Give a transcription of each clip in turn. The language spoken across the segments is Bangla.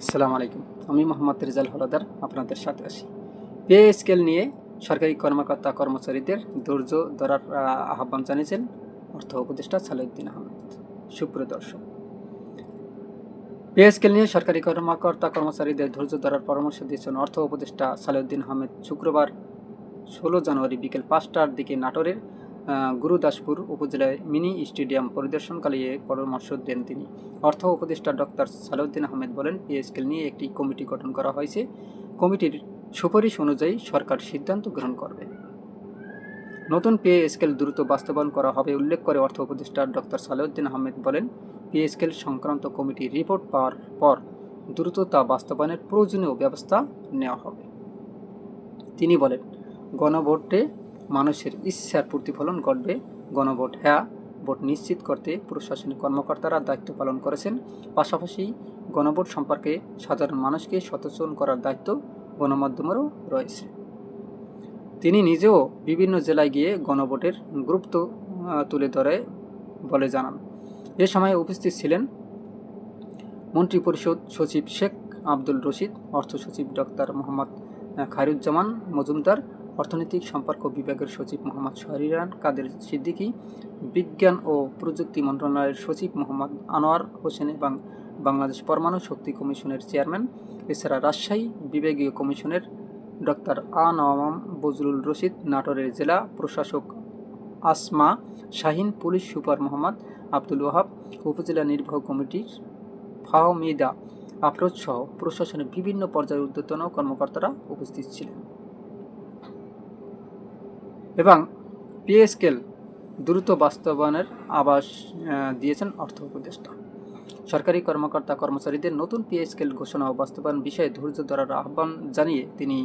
আসসালামু আলাইকুম। আমি মোহাম্মদ রেজাল হলাদার আপনাদের সাথে আছি। পে স্কেল নিয়ে সরকারি কর্মকর্তা কর্মচারীদের ধৈর্য ধরার আহ্বান জানিয়েছেন অর্থ উপদেষ্টা সালেউদ্দিন আহমেদ। সুপ্রিয় দর্শক, পে স্কেল নিয়ে সরকারি কর্মকর্তা কর্মচারীদের ধৈর্য ধরার পরামর্শ দিয়েছেন অর্থ উপদেষ্টা সালেউদ্দিন আহমেদ। শুক্রবার 16 জানুয়ারি বিকেল 5টার দিকে নাটোরের গুরুদাসপুর উপজেলায় মিনি স্টেডিয়াম পরিদর্শনকালে এ পরামর্শ দেন তিনি। অর্থ উপদেষ্টা ডক্টর সালেউদ্দিন আহমেদ বলেন, পে স্কেল নিয়ে একটি কমিটি গঠন করা হয়েছে। কমিটির সুপারিশ অনুযায়ী সরকার সিদ্ধান্ত গ্রহণ করবে। নতুন পে স্কেল দ্রুত বাস্তবায়ন করা হবে উল্লেখ করে অর্থ উপদেষ্টা ডক্টর সালেউদ্দিন আহমেদ বলেন, পে স্কেল সংক্রান্ত কমিটির রিপোর্ট পাওয়ার পর দ্রুত তা বাস্তবায়নের প্রয়োজনীয় ব্যবস্থা নেওয়া হবে। তিনি বলেন, গণভোটে মানুষের ইচ্ছার প্রতিফলন ঘটবে। গণভোট হ্যাঁ ভোট নিশ্চিত করতে প্রশাসনিক কর্মকর্তারা দায়িত্ব পালন করেছেন। পাশাপাশি গণভোট সম্পর্কে সাধারণ মানুষকে সচেতন করার দায়িত্ব গণমাধ্যমেরও রয়েছে। তিনি নিজেও বিভিন্ন জেলায় গিয়ে গণভোটের গুরুত্ব তুলে ধরে বলে জানান। এ সময় উপস্থিত ছিলেন মন্ত্রিপরিষদ সচিব শেখ আব্দুল রশিদ, অর্থ সচিব ডক্টর মোহাম্মদ খায়রুজ্জামান মজুমদার, অর্থনৈতিক সম্পর্ক বিভাগের সচিব মোহাম্মদ শাহরিয়ার কাদের সিদ্দিকী, বিজ্ঞান ও প্রযুক্তি মন্ত্রণালয়ের সচিব মোহাম্মদ আনোয়ার হোসেন এবং বাংলাদেশ পরমাণু শক্তি কমিশনের চেয়ারম্যান। এছাড়া রাজশাহী বিভাগীয় কমিশনের ডক্টর নওয়াম বজলুল রশিদ, নাটোরের জেলা প্রশাসক আসমা শাহিন, পুলিশ সুপার মোহাম্মদ আব্দুল ওয়াহাব, উপজেলা নির্বাহী কমিটির ফাহমিদা আফরোজ সহ প্রশাসনের বিভিন্ন পর্যায়ের ঊর্ধ্বতন কর্মকর্তারা উপস্থিত ছিলেন এবং পে স্কেল দ্রুত বাস্তবায়নের আভাস দিয়েছেন অর্থ উপদেষ্টা। সরকারি কর্মকর্তা কর্মচারীদের নতুন পে স্কেল ঘোষণা ও বাস্তবায়ন বিষয়ে ধৈর্য ধরার আহ্বান জানিয়ে তিনি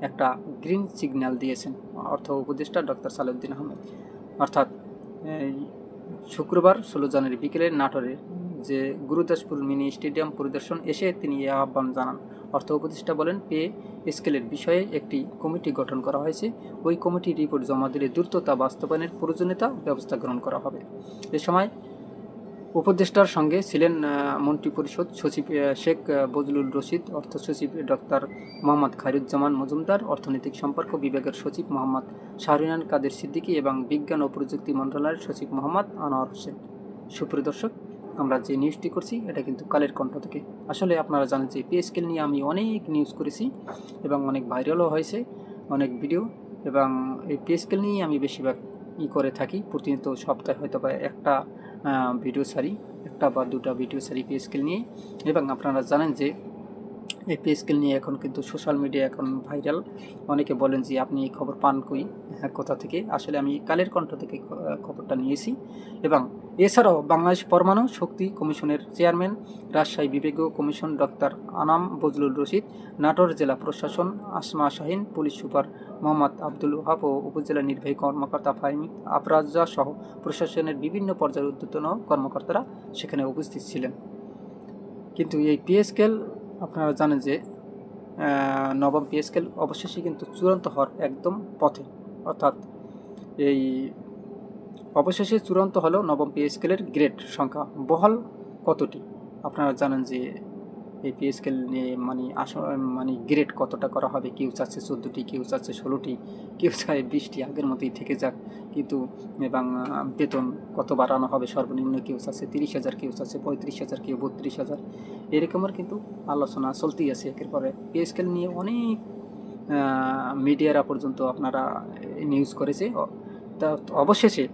একটা গ্রিন সিগন্যাল দিয়েছেন অর্থ উপদেষ্টা ডক্টর সালেউদ্দিন আহমেদ। অর্থাৎ শুক্রবার 16 জানুয়ারি বিকেলে নাটোরের যে গুরুদাসপুর মিনি স্টেডিয়াম পরিদর্শন এসে তিনি এই আহ্বান জানান। অর্থ উপদেষ্টা বলেন, পে স্কেলের বিষয়ে একটি কমিটি গঠন করা হয়েছে। ওই কমিটির রিপোর্ট জমা দিলে দ্রুত তা বাস্তবায়নের প্রয়োজনীয়তা ব্যবস্থা গ্রহণ করা হবে। এ সময় উপদেষ্টার সঙ্গে ছিলেন মন্ত্রিপরিষদ সচিব শেখ বজলুল রশিদ, অর্থ সচিব ডক্টর মোহাম্মদ খায়রুজ্জামান মজুমদার, অর্থনৈতিক সম্পর্ক বিভাগের সচিব মোহাম্মদ শাহরিয়ার কাদের সিদ্দিকী এবং বিজ্ঞান ও প্রযুক্তি মন্ত্রণালয়ের সচিব মোহাম্মদ আনোয়ার হোসেন। সুপ্রিয় দর্শক, আমরা যে নিউজটি করছি এটা কিন্তু কালের কণ্ঠ থেকে। আসলে আপনারা জানেন যে পে স্কেল নিয়ে আমি অনেক নিউজ করেছি এবং অনেক ভাইরালও হয়েছে অনেক ভিডিও, এবং এই পে স্কেল নিয়েই আমি বেশিরভাগ করে থাকি। প্রতিনিয়ত সপ্তাহে হয়তো বা একটা ভিডিও ছাড়ি, একটা বা দুটা ভিডিও ছাড়ি পে স্কেল নিয়ে। এবং আপনারা জানেন যে এই পে স্কেল নিয়ে এখন কিন্তু সোশ্যাল মিডিয়া এখন ভাইরাল। অনেকে বলেন যে আপনি এই খবর পান কই, কোথা থেকে? আসলে আমি কালের কণ্ঠ থেকে খবরটা নিয়েছি। এবং এছাড়াও বাংলাদেশ পরমাণু শক্তি কমিশনের চেয়ারম্যান, রাজশাহী বিভাগীয় কমিশন ডক্টর আনাম বজলুল রশিদ, নাটোর জেলা প্রশাসন আসমা শাহিন, পুলিশ সুপার মোহাম্মদ আব্দুল ওয়াহাব ও উপজেলা নির্বাহী কর্মকর্তা ফাহিম আফরাজা সহ প্রশাসনের বিভিন্ন পর্যায়ের ঊর্ধ্বতন কর্মকর্তারা সেখানে উপস্থিত ছিলেন। কিন্তু এই পে স্কেল আপনারা জানেন যে নবম পে স্কেল অবশেষে কিন্তু চূড়ান্ত হওয়ার একদম পথে। অর্থাৎ এই অবশেষে চূড়ান্ত হলো নবম পে স্কেলের গ্রেড সংখ্যা বহাল কতটি। আপনারা জানেন যে এই পে স্কেল নিয়ে মানে গ্রেড কতটা করা হবে। কেউ চাচ্ছে 14টি, কেউ চাচ্ছে 16টি, কেউ চায় 20টি আগের মতোই থেকে যাক, কিন্তু এবং বেতন কত বাড়ানো হবে সর্বনিম্ন, কেউ চাচ্ছে 30,000, কেউ চাচ্ছে 35,000, কেউ 32,000। এরকমের কিন্তু আলোচনা চলতেই আছে। একের পরে পে স্কেল নিয়ে অনেক মিডিয়ারা পর্যন্ত আপনারা নিউজ করেছে। তা অবশেষে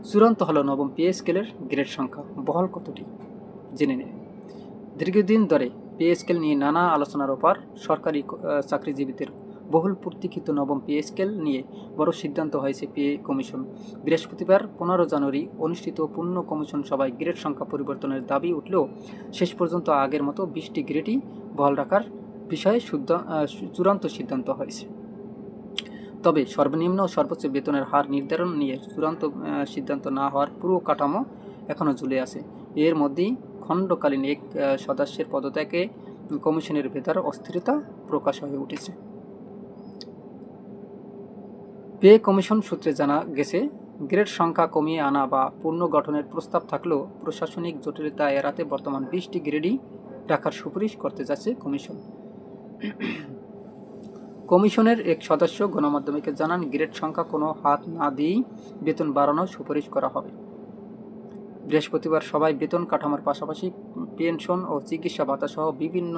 চূড়ান্ত হলো নবম পে স্কেলের গ্রেড সংখ্যা বহাল কতটি জেনে নিন। দীর্ঘদিন ধরে পে স্কেল নিয়ে নানা আলোচনার ওপর সরকারি চাকরিজীবীদের বহুল প্রতীক্ষিত নবম পে স্কেল নিয়ে বড় সিদ্ধান্ত হয়েছে পে কমিশন। বৃহস্পতিবার 15 জানুয়ারি অনুষ্ঠিত পূর্ণ কমিশন সভায় গ্রেড সংখ্যা পরিবর্তনের দাবি উঠলেও শেষ পর্যন্ত আগের মতো 20টি গ্রেডই বহাল রাখার বিষয়ে চূড়ান্ত সিদ্ধান্ত হয়েছে। তবে সর্বনিম্ন ও সর্বোচ্চ বেতনের হার নির্ধারণ নিয়ে চূড়ান্ত সিদ্ধান্ত না হওয়ার পুরো কাঠামো এখনও ঝুলে আছে। এর মধ্যেই খণ্ডকালীন এক সদস্যের পদত্যাগে কমিশনের ভেতর অস্থিরতা প্রকাশ হয়ে উঠেছে। পে কমিশন সূত্রে জানা গেছে, গ্রেড সংখ্যা কমিয়ে আনা বা পুনর্গঠনের প্রস্তাব থাকলেও প্রশাসনিক জটিলতা এড়াতে বর্তমান 20টি গ্রেডই রাখার সুপারিশ করতে যাচ্ছে কমিশন। কমিশনের এক সদস্য গণমাধ্যমকে জানান, গ্রেড সংখ্যা কোনো হাত না দিয়েই বেতন বাড়ানোর সুপারিশ করা হবে। বৃহস্পতিবার সভায় বেতন কাঠামোর পাশাপাশি পেনশন ও চিকিৎসা ভাতা সহ বিভিন্ন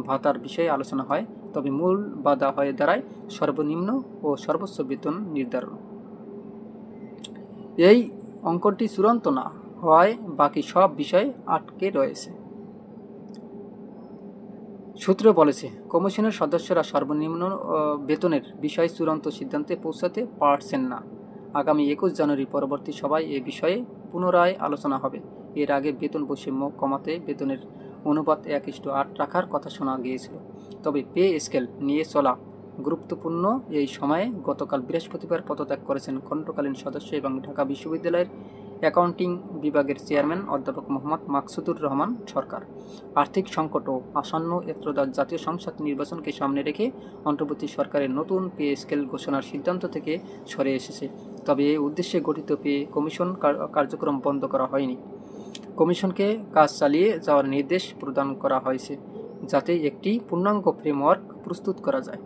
ভাতার বিষয়ে আলোচনা হয়। তবে মূল বাধা হয়ে দাঁড়ায় সর্বনিম্ন ও সর্বোচ্চ বেতন নির্ধারণ। এই অঙ্কটি চূড়ান্ত না হওয়ায় বাকি সব বিষয় আটকে রয়েছে। সূত্র বলেছে, কমিশনের সদস্যরা সর্বনিম্ন বেতনের বিষয়ে চূড়ান্ত সিদ্ধান্তে পৌঁছাতে পারছেন না। আগামী 21 জানুয়ারি পরবর্তী সভায় এ বিষয়ে পুনরায় আলোচনা হবে। এর আগে বেতন বৈষম্য কমাতে বেতনের অনুপাত 1:8 রাখার কথা শোনা গিয়েছিল। তবে পে স্কেল নিয়ে চলা গুরুত্বপূর্ণ এই সময়ে গতকাল বৃহস্পতিবার পদত্যাগ করেছেন খণ্ডকালীন সদস্য এবং ঢাকা বিশ্ববিদ্যালয়ের অ্যাকাউন্টিং বিভাগের চেয়ারম্যান অধ্যাপক মোহাম্মদ মাকসুদুর রহমান সরকার। আর্থিক সংকট ও আসন্ন ত্রয়োদশ জাতীয় সংসদ নির্বাচনকে সামনে রেখে অন্তর্বর্তী সরকারের নতুন পে স্কেল ঘোষণার সিদ্ধান্ত থেকে সরে এসেছে। তবে এই উদ্দেশ্যে গঠিত পে কমিশন কার্যক্রম বন্ধ করা হয়নি। কমিশনকে কাজ চালিয়ে যাওয়ার নির্দেশ প্রদান করা হয়েছে, যাতে একটি পূর্ণাঙ্গ ফ্রেমওয়ার্ক প্রস্তুত করা যায়।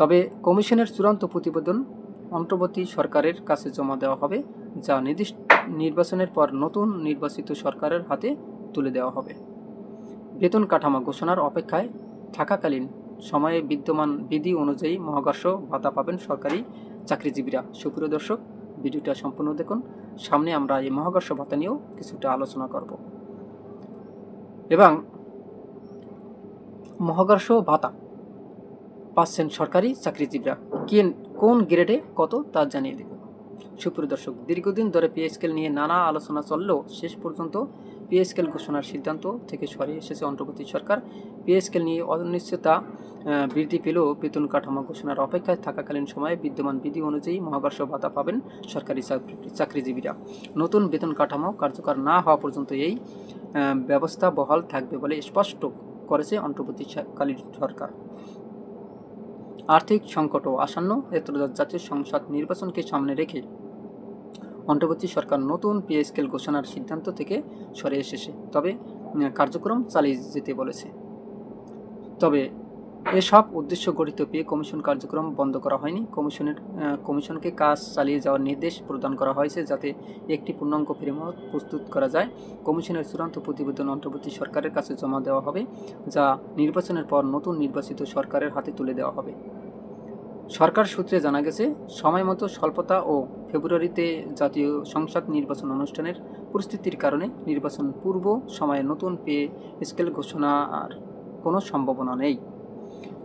তবে কমিশনের চূড়ান্ত প্রতিবেদন অন্তর্বর্তী সরকারের কাছে জমা দেওয়া হবে, যা নির্বাচনের পর নতুন নির্বাচিত সরকারের হাতে তুলে দেওয়া হবে। বেতন কাঠামো ঘোষণার অপেক্ষায় থাকাকালীন সময়ে বিদ্যমান বিধি অনুযায়ী মহাকর্ষ ভাতা পাবেন সরকারি চাকরিজীবীরা। সুপ্রিয় দর্শক, ভিডিওটা সম্পূর্ণ দেখুন। সামনে আমরা এই মহাকর্ষ ভাতা নিয়েও কিছুটা আলোচনা করব। এবং মহাকর্ষ ভাতা পাচ্ছেন সরকারি চাকরিজীবীরা কোন গ্রেডে কত তা জানিয়ে দেব। সুপ্রিয় দর্শক, দীর্ঘদিন ধরে পে স্কেল নিয়ে নানা আলোচনা চললেও শেষ পর্যন্ত পে স্কেল ঘোষণার সিদ্ধান্ত থেকে সরে এসেছে অন্তর্বর্তী সরকার। পে স্কেল নিয়ে অনিশ্চয়তা বৃদ্ধি পেলেও বেতন কাঠামো ঘোষণার অপেক্ষায় থাকাকালীন সময়ে বিদ্যমান বিধি অনুযায়ী মহাকর্ষ ভাতা পাবেন সরকারি চাকরিজীবীরা। নতুন বেতন কাঠামো কার্যকর না হওয়া পর্যন্ত এই ব্যবস্থা বহাল থাকবে বলে স্পষ্ট করেছে অন্তর্বর্তীকালীন সরকার। আর্থিক সংকট ও আসন্ন ত্রয়োদশ জাতীয় সংসদ নির্বাচনকে সামনে রেখে অন্তর্বর্তী সরকার নতুন পে স্কেল ঘোষণার সিদ্ধান্ত থেকে সরে এসেছে, তবে কার্যক্রম চালিয়ে যেতে বলেছে। তবে এসব উদ্দেশ্য গঠিত পে কমিশন কার্যক্রম বন্ধ করা হয়নি। কমিশনকে কাজ চালিয়ে যাওয়ার নির্দেশ প্রদান করা হয়েছে, যাতে একটি পূর্ণাঙ্গ ফ্রেমওয়ার্ক প্রস্তুত করা যায়। কমিশনের চূড়ান্ত প্রতিবেদন অন্তর্বর্তী সরকারের কাছে জমা দেওয়া হবে, যা নির্বাচনের পর নতুন নির্বাচিত সরকারের হাতে তুলে দেওয়া হবে। সরকার সূত্রে জানা গেছে, সময়মতো স্বল্পতা ও ফেব্রুয়ারিতে জাতীয় সংসদ নির্বাচন অনুষ্ঠানের পরিস্থিতির কারণে নির্বাচন পূর্ব সময়ে নতুন পে স্কেল ঘোষণার কোনো সম্ভাবনা নেই।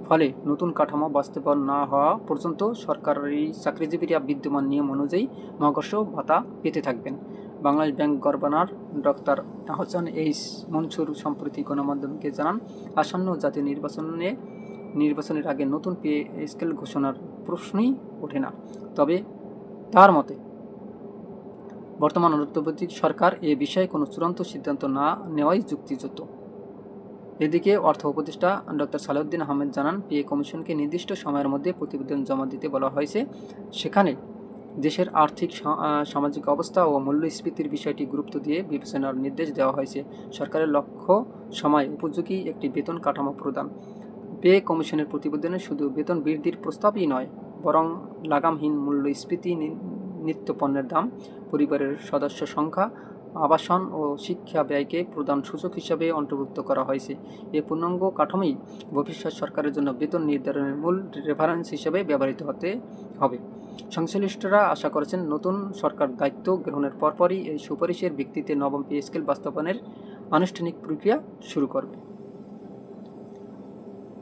ফলে নতুন কাঠামো বাস্তবায়ন না হওয়া পর্যন্ত সরকারি চাকরিজীবীরা বিদ্যমান নিয়ম অনুযায়ী মহাকর্ষ ভাতা পেতে থাকবেন। Bangladesh bank governor doctor Ahsan H Mansur সম্প্রতি গণমাধ্যমকে জানান, আসন্ন জাতীয় নির্বাচনের আগে নতুন পে স্কেল ঘোষণার প্রশ্নই ওঠে না। তবে তার মতে বর্তমান অন্তর্বর্তী সরকার এ বিষয়ে কোনো চূড়ান্ত সিদ্ধান্ত না নেওয়াই যুক্তিযুক্ত। এদিকে অর্থ উপদেষ্টা ডক্টর সালাউদ্দিন আহমেদ জানান, পে কমিশনকে নির্দিষ্ট সময়ের মধ্যে প্রতিবেদন জমা দিতে বলা হয়েছে। সেখানে দেশের আর্থিক সামাজিক অবস্থা ও মূল্যস্ফীতির বিষয়টি গুরুত্ব দিয়ে বিবেচনার নির্দেশ দেওয়া হয়েছে। সরকারের লক্ষ্য সময় উপযোগী একটি বেতন কাঠামো প্রদান। পে কমিশনের প্রতিবেদনে শুধু বেতন বৃদ্ধির প্রস্তাবই নয়, বরং লাগামহীন মূল্যস্ফীতি, নিত্যপণ্যের দাম, পরিবারের সদস্য সংখ্যা, আবাসন ও শিক্ষা ব্যয়কে প্রধান সূচক হিসাবে অন্তর্ভুক্ত করা হয়েছে। এই পূর্ণাঙ্গ কাঠামোই ভবিষ্যৎ সরকারের জন্য বেতন নির্ধারণের মূল রেফারেন্স হিসেবে ব্যবহৃত হতে হবে। সংশ্লিষ্টরা আশা করছেন, নতুন সরকার দায়িত্ব গ্রহণের পরপরই এই সুপারিশের ভিত্তিতে নবম পে স্কেল বাস্তবায়নের আনুষ্ঠানিক প্রক্রিয়া শুরু করবে।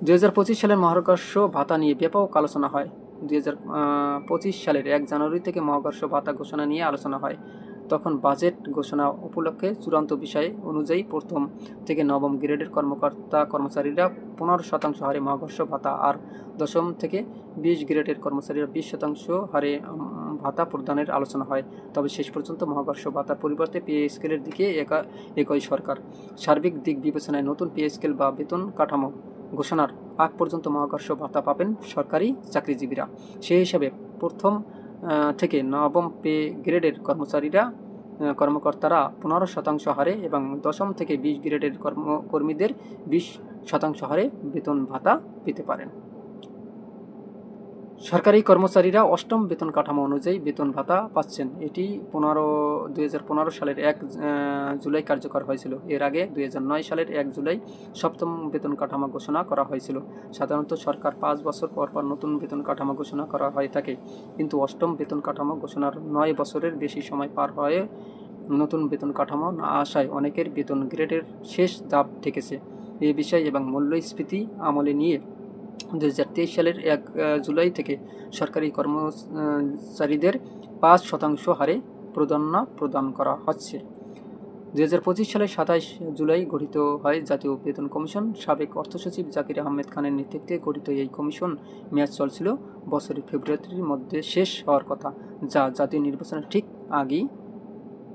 2025 সালের মহাকর্ষ ভাতা নিয়ে ব্যাপক আলোচনা হয়। 2025 সালের 1 জানুয়ারি থেকে মহাকর্ষ ভাতা ঘোষণা নিয়ে আলোচনা হয়। তখন বাজেট ঘোষণা উপলক্ষে চূড়ান্ত বিষয় অনুযায়ী প্রথম থেকে নবম গ্রেডের কর্মচারীরা 15% হারে মহাকর্ষ ভাতা আর দশম থেকে 20 গ্রেডের কর্মচারীরা 20% হারে ভাতা প্রদানের আলোচনা হয়। তবে শেষ পর্যন্ত মহাকর্ষ ভাতার পরিবর্তে পে স্কেলের দিকে একই সরকার। সার্বিক দিক বিবেচনায় নতুন পে স্কেল বা বেতন কাঠামো ঘোষণার আগ পর্যন্ত মহাকর্ষ ভাতা পাবেন সরকারি চাকরিজীবীরা। সেই হিসাবে প্রথম থেকে নবম পে গ্রেডের কর্মচারীরা কর্মকর্তারা 15% হারে এবং 10ম থেকে 20 গ্রেডের কর্মীদের 20% হারে বেতন ভাতা পেতে পারেন। সরকারি কর্মচারীরা 8ম বেতন কাঠামো অনুযায়ী বেতন ভাতা পাচ্ছেন। এটি 2015 সালের 1 জুলাই কার্যকর হয়েছিল। এর আগে 2009 সালের 1 জুলাই 7ম বেতন কাঠামো ঘোষণা করা হয়েছিল। সাধারণত সরকার 5 বছর পর পর নতুন বেতন কাঠামো ঘোষণা করা হয়ে থাকে, কিন্তু 8ম বেতন কাঠামো ঘোষণার 9 বছরের বেশি সময় পার হয়ে নতুন বেতন কাঠামো না আসায় অনেকের বেতন গ্রেডের শেষ ধাপ ঠেকেছে। এই বিষয় এবং মূল্যস্ফীতি আমলে নিয়ে 2023 সালের 1 জুলাই থেকে সরকারি কর্মচারীদের 5% হারে প্রাধান্য প্রদান করা হচ্ছে। 2025 সালের 27 জুলাই গঠিত হয় জাতীয় বেতন কমিশন। সাবেক অর্থসচিব জাকির আহমেদ খানের নেতৃত্বে গঠিত এই কমিশন মেয়াদ চলছিল বছরের ফেব্রুয়ারির মধ্যে শেষ হওয়ার কথা, যা জাতীয় নির্বাচনের ঠিক আগেই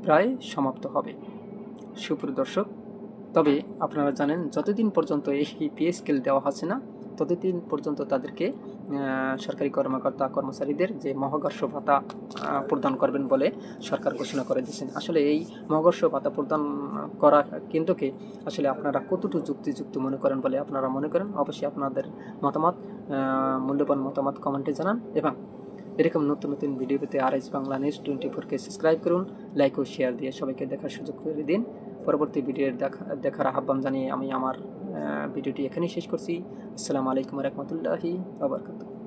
প্রায় সমাপ্ত হবে। সুপ্রিয় দর্শক, তবে আপনারা জানেন যতদিন পর্যন্ত এই পে স্কেল দেওয়া হচ্ছে না ততদিন পর্যন্ত তাদেরকে সরকারি কর্মকর্তা কর্মচারীদের যে মহাকর্ষ ভাতা প্রদান করবেন বলে সরকার ঘোষণা করে দিয়েছেন। আসলে এই মহাকর্ষ ভাতা প্রদান করা কেন্দ্রকে আসলে আপনারা কতটুকু যুক্তিযুক্ত মনে করেন বলে আপনারা মনে করেন, অবশ্যই আপনাদের মতামত, মূল্যবান মতামত কমেন্টে জানান এবং এরকম নতুন নতুন ভিডিও পেতে আরএস বাংলা নিউজ 24কে সাবস্ক্রাইব করুন, লাইক ও শেয়ার দিয়ে সবাইকে দেখার সুযোগ করে দিন। পরবর্তী ভিডিও দেখার আহ্বান জানিয়ে আমি আমার ভিডিওটি এখানেই শেষ করছি। আসসালামু আলাইকুম ওয়া রাহমাতুল্লাহি ওয়া বারাকাতুহু।